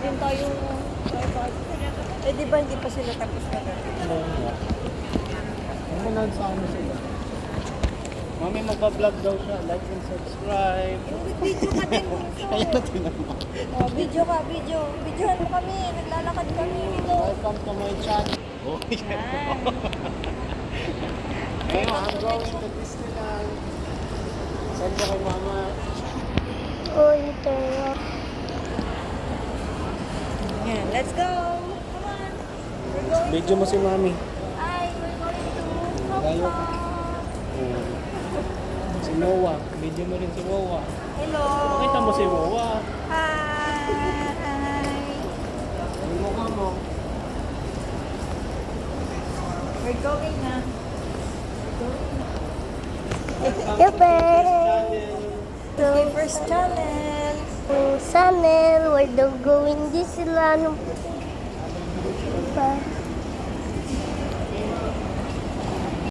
din tayo. Eh, di ba hindi pa sila tapos na Oo nga. Ano na sa ano sila? Mami, magpa-vlog daw siya. Like and subscribe. Video ka din. Kaya na tinanong. Oh, video ka, video. Videohan mo kami. Naglalakad kami dito. Welcome to my channel. Oh, yeah. Hey, I'm going to Disneyland. Saan ba kay mama? Yan, let's go. Come on. We're going Video mo si mami. Ay, we're going to Tayo. Hong Kong. Si Noah. Video mo rin si Noah. Hello. Pakita mo si Noah. Hi. Yung mukha mo. We're going na. So, First channel. Channel, we're going Disneyland.